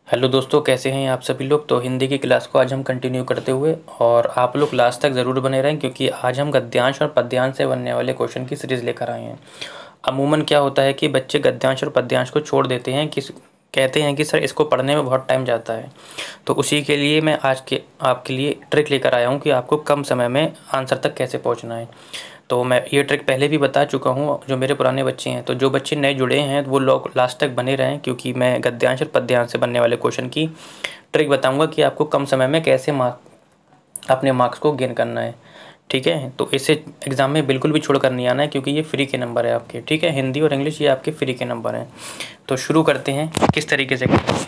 Hello दोस्तों, कैसे हैं आप सभी लोग। तो हिंदी की क्लास को आज हम कंटिन्यू करते हुए और आप लोग लास्ट तक ज़रूर बने रहें, क्योंकि आज हम गद्यांश और पद्यांश से बनने वाले क्वेश्चन की सीरीज़ लेकर आए हैं। अमूमन क्या होता है कि बच्चे गद्यांश और पद्यांश को छोड़ देते हैं, कहते हैं कि सर इसको पढ़ने में बहुत टाइम जाता है। तो उसी के लिए मैं आज के आपके लिए ट्रिक लेकर आया हूँ कि आपको कम समय में आंसर तक कैसे पहुँचना है। तो मैं ये ट्रिक पहले भी बता चुका हूँ, जो मेरे पुराने बच्चे हैं। तो जो बच्चे नए जुड़े हैं वो लोग लास्ट तक बने रहें, क्योंकि मैं गद्यांश और पद्यांश से बनने वाले क्वेश्चन की ट्रिक बताऊंगा कि आपको कम समय में कैसे अपने मार्क्स को गेन करना है। ठीक है, तो इसे एग्ज़ाम में बिल्कुल भी छोड़ कर नहीं आना है, क्योंकि ये फ्री के नंबर है आपके। ठीक है, हिंदी और इंग्लिश ये आपके फ्री के नंबर हैं। तो शुरू करते हैं किस तरीके से करते हैं।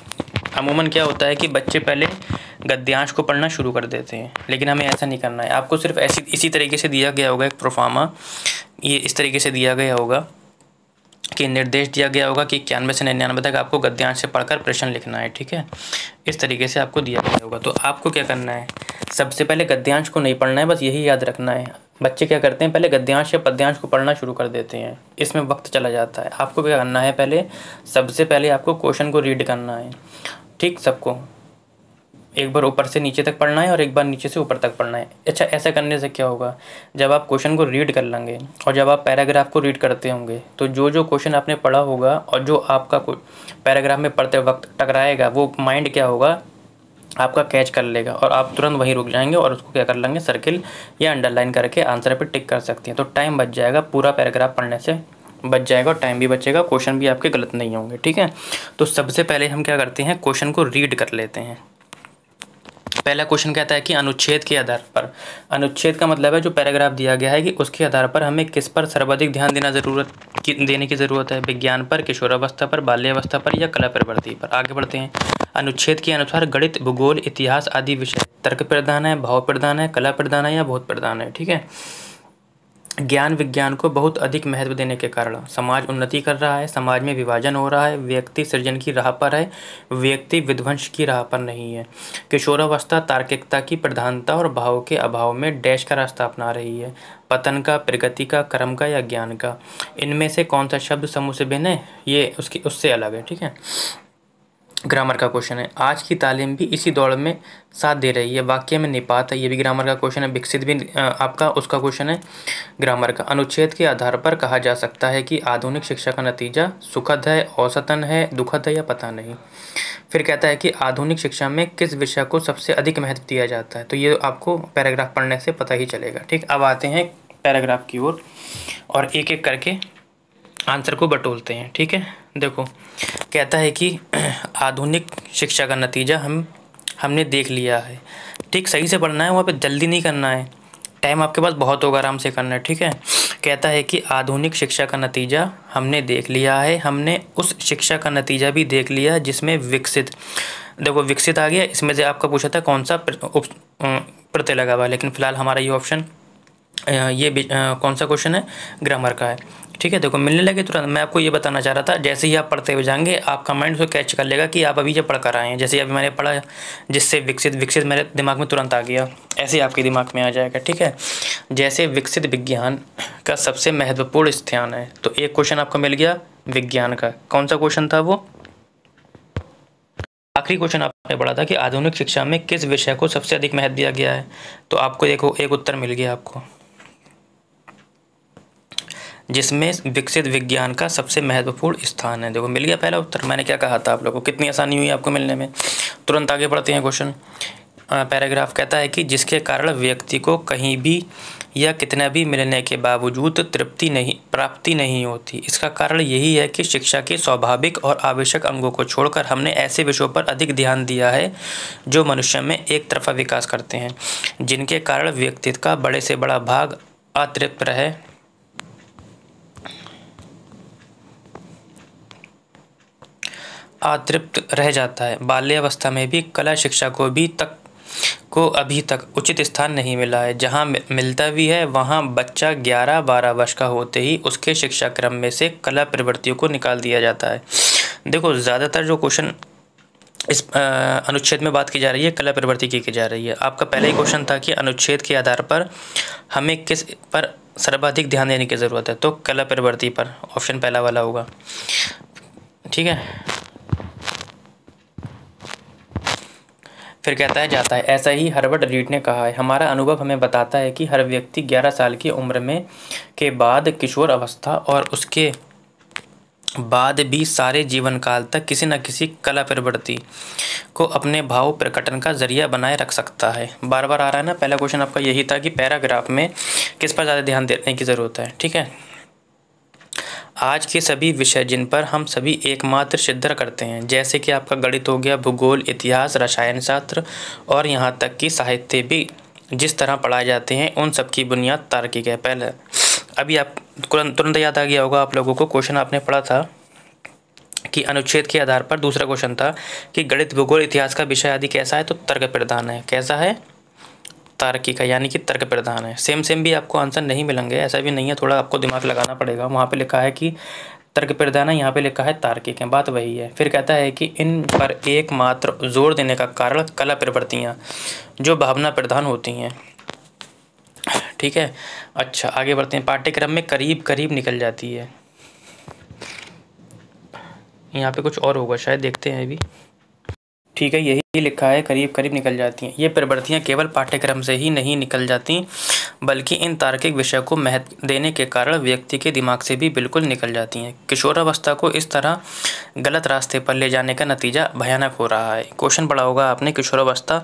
अमूमन क्या होता है कि बच्चे पहले गद्यांश को पढ़ना शुरू कर देते हैं, लेकिन हमें ऐसा नहीं करना है। आपको सिर्फ इसी तरीके से दिया गया होगा एक प्रोफार्मा, ये इस तरीके से दिया गया होगा कि निर्देश दिया गया होगा कि 91 से 99 तक आपको गद्यांश से पढ़कर प्रश्न लिखना है। ठीक है, इस तरीके से आपको दिया गया होगा। तो आपको क्या करना है, सबसे पहले गद्यांश को नहीं पढ़ना है, बस यही याद रखना है। बच्चे क्या करते हैं, पहले गद्यांश या पद्यांश को पढ़ना शुरू कर देते हैं, इसमें वक्त चला जाता है। आपको क्या करना है, सबसे पहले आपको क्वेश्चन को रीड करना है। ठीक, सबको एक बार ऊपर से नीचे तक पढ़ना है और एक बार नीचे से ऊपर तक पढ़ना है। अच्छा, ऐसा करने से क्या होगा, जब आप क्वेश्चन को रीड कर लेंगे और जब आप पैराग्राफ को रीड करते होंगे, तो जो जो क्वेश्चन आपने पढ़ा होगा और जो आपका पैराग्राफ में पढ़ते वक्त टकराएगा, वो माइंड क्या होगा, आपका कैच कर लेगा और आप तुरंत वहीं रुक जाएंगे और उसको क्या कर लेंगे, सर्किल या अंडरलाइन करके आंसर पे टिक कर सकती हैं। तो टाइम बच जाएगा, पूरा पैराग्राफ पढ़ने से बच जाएगा और टाइम भी बचेगा, क्वेश्चन भी आपके गलत नहीं होंगे। ठीक है, तो सबसे पहले हम क्या करते हैं, क्वेश्चन को रीड कर लेते हैं। पहला क्वेश्चन कहता है कि अनुच्छेद के आधार पर, अनुच्छेद का मतलब है जो पैराग्राफ दिया गया है, कि उसके आधार पर हमें किस पर सर्वाधिक ध्यान देने की ज़रूरत है। विज्ञान पर, किशोरावस्था पर, बाल्यावस्था पर या कला प्रवृत्ति पर। आगे बढ़ते हैं। अनुच्छेद के अनुसार गणित, भूगोल, इतिहास आदि विषय तर्क प्रधान है, भाव प्रधान है, कला प्रधान है या बोध प्रधान है। ठीक है, ज्ञान विज्ञान को बहुत अधिक महत्व देने के कारण समाज उन्नति कर रहा है, समाज में विभाजन हो रहा है, व्यक्ति सृजन की राह पर है, व्यक्ति विध्वंस की राह पर नहीं है। किशोरावस्था तार्किकता की प्रधानता और भाव के अभाव में डैश का रास्ता अपना रही है, पतन का, प्रगति का, कर्म का या ज्ञान का। इनमें से कौन सा शब्द समूह से भिन्न है, ये उससे अलग है। ठीक है, ग्रामर का क्वेश्चन है। आज की तालीम भी इसी दौड़ में साथ दे रही है, वाक्य में निपात है, ये भी ग्रामर का क्वेश्चन है। विकसित भी आपका उसका क्वेश्चन है ग्रामर का। अनुच्छेद के आधार पर कहा जा सकता है कि आधुनिक शिक्षा का नतीजा सुखद है, औसतन है, दुखद है या पता नहीं। फिर कहता है कि आधुनिक शिक्षा में किस विषय को सबसे अधिक महत्व दिया जाता है। तो ये आपको पैराग्राफ पढ़ने से पता ही चलेगा। ठीक, अब आते हैं पैराग्राफ की ओर और एक एक करके आंसर को बटोलते हैं। ठीक है, देखो कहता है कि आधुनिक शिक्षा का नतीजा हमने देख लिया है। ठीक, सही से पढ़ना है, वहाँ पे जल्दी नहीं करना है, टाइम आपके पास बहुत होगा, आराम से करना है। ठीक है, कहता है कि आधुनिक शिक्षा का नतीजा हमने देख लिया है, हमने उस शिक्षा का नतीजा भी देख लिया जिसमें विकसित, देखो विकसित आ गया, इसमें से आपका पूछा था कौन सा प्रत्यय लगा हुआ है, लेकिन फिलहाल हमारा ये ऑप्शन कौन सा क्वेश्चन है, ग्रामर का है। ठीक है, देखो मिलने लगे तुरंत। मैं आपको ये बताना चाह रहा था, जैसे ही आप पढ़ते हुए जाएंगे आपका माइंड उसको कैच कर लेगा कि आप अभी जब पढ़ कर आए हैं। जैसे अभी मैंने पढ़ा, जिससे विकसित मेरे दिमाग में तुरंत आ गया, ऐसे आपके दिमाग में आ जाएगा। ठीक है, जैसे विकसित विज्ञान का सबसे महत्वपूर्ण स्थान है, तो एक क्वेश्चन आपको मिल गया विज्ञान का। कौन सा क्वेश्चन था वो, आखिरी क्वेश्चन आपने पढ़ा था कि आधुनिक शिक्षा में किस विषय को सबसे अधिक महत्व दिया गया है। तो आपको देखो एक उत्तर मिल गया आपको, जिसमें विकसित विज्ञान का सबसे महत्वपूर्ण स्थान है। देखो मिल गया पहला उत्तर। मैंने क्या कहा था आप लोगों को, कितनी आसानी हुई आपको मिलने में। तुरंत आगे बढ़ते हैं क्वेश्चन। पैराग्राफ कहता है कि जिसके कारण व्यक्ति को कहीं भी या कितना भी मिलने के बावजूद प्राप्ति नहीं होती। इसका कारण यही है कि शिक्षा के स्वाभाविक और आवश्यक अंगों को छोड़कर हमने ऐसे विषयों पर अधिक ध्यान दिया है जो मनुष्य में एक तरफा विकास करते हैं, जिनके कारण व्यक्तित्व का बड़े से बड़ा भाग अतृप्त रह जाता है। बाल्यावस्था में भी कला शिक्षा को अभी तक उचित स्थान नहीं मिला है। जहाँ मिलता भी है वहाँ बच्चा 11-12 वर्ष का होते ही उसके शिक्षा क्रम में से कला प्रवृत्तियों को निकाल दिया जाता है। देखो ज़्यादातर जो क्वेश्चन इस अनुच्छेद में बात की जा रही है, कला प्रवृत्ति की जा रही है। आपका पहला ही क्वेश्चन था कि अनुच्छेद के आधार पर हमें किस पर सर्वाधिक ध्यान देने की ज़रूरत है, तो कला प्रवृत्ति पर ऑप्शन पहला वाला होगा। ठीक है, फिर कहता है जाता है। ऐसा ही हर्बर्ट रीड ने कहा है, हमारा अनुभव हमें बताता है कि हर व्यक्ति 11 साल की उम्र में के बाद किशोर अवस्था और उसके बाद भी सारे जीवन काल तक किसी न किसी कला प्रवृत्ति को अपने भाव प्रकटन का जरिया बनाए रख सकता है। बार बार आ रहा है ना, पहला क्वेश्चन आपका यही था कि पैराग्राफ में किस पर ज़्यादा ध्यान देने की ज़रूरत है। ठीक है, आज के सभी विषय जिन पर हम सभी एकमात्र सिद्ध करते हैं, जैसे कि आपका गणित हो गया, भूगोल, इतिहास, रसायन शास्त्र और यहाँ तक कि साहित्य भी जिस तरह पढ़ाए जाते हैं, उन सब की बुनियाद तार्किक है। पहले अभी आप तुरंत याद आ गया होगा आप लोगों को, क्वेश्चन आपने पढ़ा था कि अनुच्छेद के आधार पर, दूसरा क्वेश्चन था कि गणित, भूगोल, इतिहास का विषय आदि कैसा है, तो तर्क प्रधान है। कैसा है? तार्किक है, यानी कि तर्क प्रधान है। सेम भी आपको आंसर नहीं मिलेंगे, ऐसा भी नहीं है, थोड़ा आपको दिमाग लगाना पड़ेगा। वहाँ पे लिखा है कि तर्क प्रधान है, यहाँ पे लिखा है तार्किक है, बात वही है। फिर कहता है कि इन पर एकमात्र जोर देने का कारण कला प्रवृत्तियाँ जो भावना प्रधान होती हैं। ठीक है, अच्छा आगे बढ़ते हैं। पाठ्यक्रम में करीब करीब निकल जाती है, यहाँ पे कुछ और होगा शायद, देखते हैं अभी। ठीक है, यही लिखा है, करीब करीब निकल जाती हैं। ये प्रवृत्तियाँ केवल पाठ्यक्रम से ही नहीं निकल जाती, बल्कि इन तार्किक विषय को महत्व देने के कारण व्यक्ति के दिमाग से भी बिल्कुल निकल जाती हैं। किशोरावस्था को इस तरह गलत रास्ते पर ले जाने का नतीजा भयानक हो रहा है। क्वेश्चन पढ़ा होगा आपने, किशोरावस्था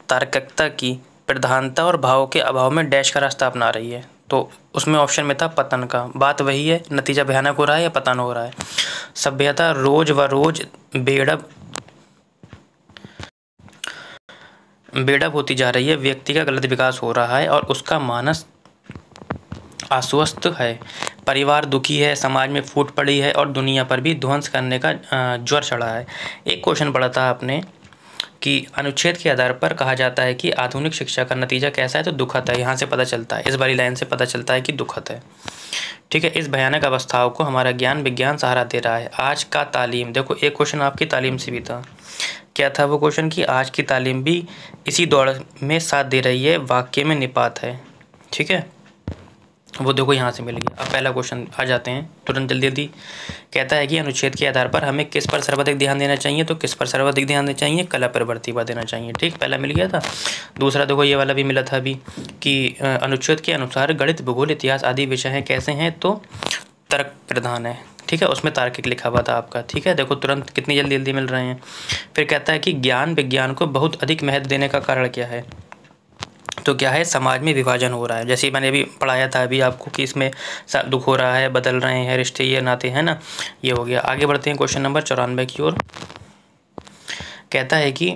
तार्किकता की प्रधानता और भाव के अभाव में डैश का रास्ता अपना रही है, तो उसमें ऑप्शन में था पतन का। बात वही है, नतीजा भयानक हो रहा है या पतन हो रहा है। सभ्यता रोज व रोज बेड़ब होती जा रही है, व्यक्ति का गलत विकास हो रहा है और उसका मानस अस्वस्थ है, परिवार दुखी है, समाज में फूट पड़ी है और दुनिया पर भी ध्वंस करने का ज्वर चढ़ा है। एक क्वेश्चन पढ़ा था आपने कि अनुच्छेद के आधार पर कहा जाता है कि आधुनिक शिक्षा का नतीजा कैसा है, तो दुखद है। यहाँ से पता चलता है, इस वाली लाइन से पता चलता है कि दुखद है। ठीक है, इस भयानक अवस्थाओं को हमारा ज्ञान विज्ञान सहारा दे रहा है। आज का तालीम, देखो एक क्वेश्चन आपकी तालीम से भी था, क्या था वो क्वेश्चन कि आज की तालीम भी इसी दौड़ में साथ दे रही है, वाक्य में निपात है। ठीक है, वो देखो यहाँ से मिल गया। अब पहला क्वेश्चन आ जाते हैं तुरंत जल्दी। कहता है कि अनुच्छेद के आधार पर हमें किस पर सर्वाधिक ध्यान देना चाहिए, तो किस पर सर्वाधिक ध्यान देना चाहिए, कला प्रवृत्ति पर देना चाहिए। ठीक, पहला मिल गया था। दूसरा देखो ये वाला भी मिला था अभी कि अनुच्छेद के अनुसार गणित, भूगोल, इतिहास आदि विषय हैं कैसे हैं, तो तर्क प्रधान है। ठीक है, उसमें तार्किक लिखा हुआ था आपका। ठीक है, देखो तुरंत कितनी जल्दी मिल रहे हैं। फिर कहता है कि ज्ञान विज्ञान को बहुत अधिक महत्व देने का कारण क्या है, तो क्या है, समाज में विभाजन हो रहा है। जैसे मैंने अभी पढ़ाया था अभी आपको कि इसमें दुख हो रहा है, बदल रहे हैं रिश्ते, ये नाते हैं ना, ये हो गया। आगे बढ़ते हैं क्वेश्चन नंबर 94 की ओर। कहता है कि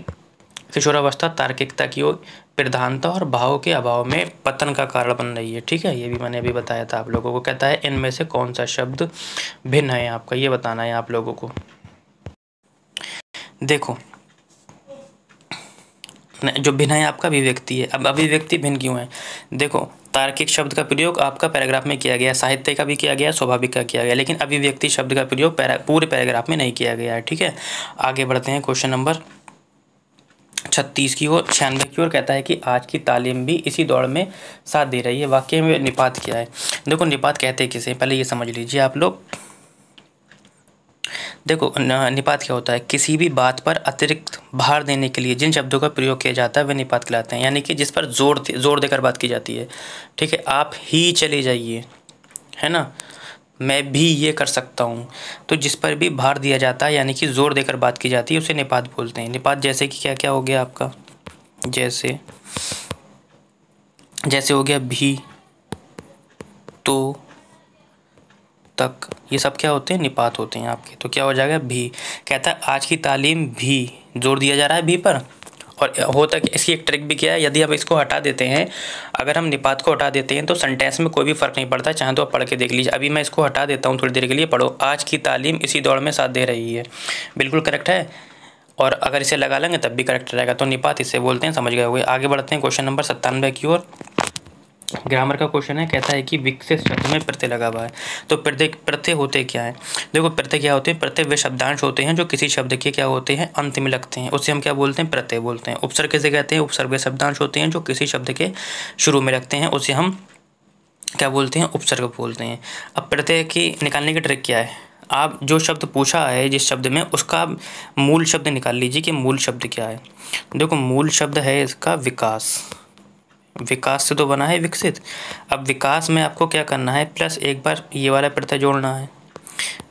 किशोरावस्था तार्किकता की ओर प्रधानता और भाव के अभाव में पतन का कारण बन रही है। ठीक है, ये भी मैंने अभी बताया था आप लोगों को। कहता है इनमें से कौन सा शब्द भिन्न है, आपका ये बताना है आप लोगों को। देखो जो भिन्न है आपका अभिव्यक्ति है। अब अभिव्यक्ति भिन्न क्यों है, देखो तार्किक शब्द का प्रयोग आपका पैराग्राफ में किया गया, साहित्य का भी किया गया, स्वाभाविक का किया गया, लेकिन अभिव्यक्ति शब्द का प्रयोग पूरे पैराग्राफ में नहीं किया गया है। ठीक है, आगे बढ़ते हैं क्वेश्चन नंबर 36 की ओर, 96 की ओर। कहता है कि आज की तालीम भी इसी दौड़ में साथ दे रही है, वाक्य में निपात क्या है। देखो निपात कहते हैं किसे, पहले ये समझ लीजिए आप लोग। देखो निपात क्या होता है, किसी भी बात पर अतिरिक्त भार देने के लिए जिन शब्दों का प्रयोग किया जाता है वे निपात कहलाते हैं, यानी कि जिस पर जोर देकर बात की जाती है। ठीक है, आप ही चले जाइए, है ना, मैं भी ये कर सकता हूँ, तो जिस पर भी भार दिया जाता है यानी कि जोर देकर बात की जाती है उसे निपात बोलते हैं। निपात जैसे कि क्या क्या हो गया आपका, जैसे हो गया भी, तो, तक, ये सब क्या होते हैं, निपात होते हैं आपके। तो क्या हो जाएगा, भी। कहता है आज की तालीम भी, जोर दिया जा रहा है भी पर, और होता कि इसकी एक ट्रिक भी क्या है, यदि आप इसको हटा देते हैं, अगर हम निपात को हटा देते हैं तो सेंटेंस में कोई भी फ़र्क नहीं पड़ता, चाहे तो आप पढ़ के देख लीजिए। अभी मैं इसको हटा देता हूँ थोड़ी देर के लिए, पढ़ो, आज की तालीम इसी दौड़ में साथ दे रही है, बिल्कुल करेक्ट है। और अगर इसे लगा लेंगे तब भी करेक्ट रहेगा, तो निपात इसे बोलते हैं, समझ गए होंगे। आगे बढ़ते हैं क्वेश्चन नंबर 97 की ओर। ग्रामर का क्वेश्चन है, कहता है कि विकसित शब्द में प्रत्यय लगा हुआ है, तो प्रत्यय होते क्या है। देखो प्रत्यय क्या होते हैं, प्रत्यय वे शब्दांश होते हैं जो किसी शब्द के क्या होते हैं, अंत में लगते हैं, उसे हम क्या बोलते हैं, प्रत्यय बोलते हैं। उपसर्ग किसे कहते हैं, उपसर्ग वे शब्दांश होते हैं जो किसी शब्द के शुरू में लगते हैं, उसे हम क्या बोलते हैं, उपसर्ग बोलते हैं। अब प्रत्यय की निकालने की ट्रिक क्या है, आप जो शब्द पूछा है जिस शब्द में, उसका मूल शब्द निकाल लीजिए कि मूल शब्द क्या है। देखो मूल शब्द है इसका विकास, विकास से तो बना है विकसित। अब विकास में आपको क्या करना है, प्लस एक बार ये वाला प्रत्यय जोड़ना है।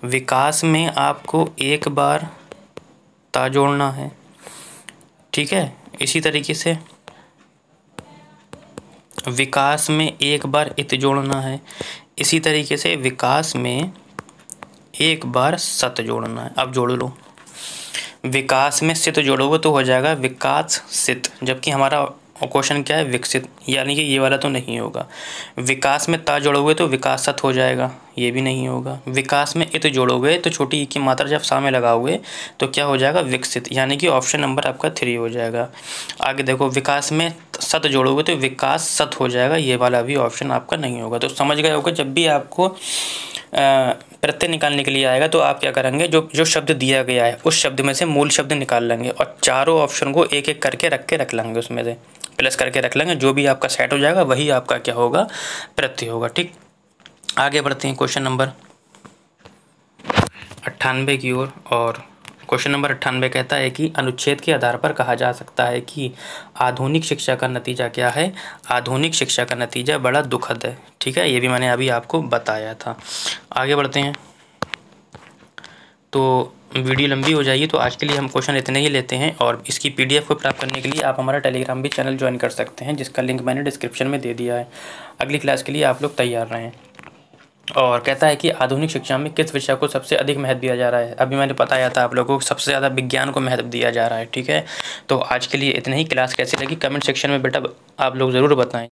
विकास में आपको एक बार ता जोड़ना है, ठीक है। इसी तरीके से विकास में एक बार इत जोड़ना है। इसी तरीके से विकास में एक बार सत जोड़ना है। अब जोड़ लो, विकास में सित जोड़ोगे तो हो जाएगा विकास सित, जबकि हमारा क्वेश्चन क्या है, विकसित, यानी कि ये वाला तो नहीं होगा। विकास में ता जोड़ोगे तो विकासत हो जाएगा, ये भी नहीं होगा। विकास में इत जोड़ोगे तो छोटी ई की मात्रा जब सामने लगाओगे तो क्या हो जाएगा, विकसित, यानी कि ऑप्शन नंबर आपका 3 हो जाएगा। आगे देखो, विकास में सत जोड़ोगे तो विकास सत हो जाएगा, ये वाला भी ऑप्शन आपका नहीं होगा। तो समझ गए होगा, जब भी आपको प्रत्यय निकालने के लिए आएगा तो आप क्या करेंगे, जो शब्द दिया गया है उस शब्द में से मूल शब्द निकाल लेंगे और चारों ऑप्शन को एक एक करके रख लेंगे, उसमें से प्लस करके रख लेंगे। जो भी आपका सेट हो जाएगा वही आपका क्या होगा, प्रत्यय होगा। ठीक, आगे बढ़ते हैं क्वेश्चन नंबर 98 की ओर। और क्वेश्चन नंबर 98 कहता है कि अनुच्छेद के आधार पर कहा जा सकता है कि आधुनिक शिक्षा का नतीजा क्या है। आधुनिक शिक्षा का नतीजा बड़ा दुखद है, ठीक है, ये भी मैंने अभी आपको बताया था। आगे बढ़ते हैं, तो वीडियो लंबी हो जाएगी तो आज के लिए हम क्वेश्चन इतने ही लेते हैं। और इसकी PDF को प्राप्त करने के लिए आप हमारा टेलीग्राम भी चैनल ज्वाइन कर सकते हैं, जिसका लिंक मैंने डिस्क्रिप्शन में दे दिया है। अगली क्लास के लिए आप लोग तैयार रहें। और कहता है कि आधुनिक शिक्षा में किस विषय को सबसे अधिक महत्व दिया जा रहा है। अभी मैंने बताया था आप लोगों को, सबसे ज़्यादा विज्ञान को महत्व दिया जा रहा है, ठीक है। तो आज के लिए इतना ही। क्लास कैसी लगी कमेंट सेक्शन में बेटा आप लोग ज़रूर बताएं।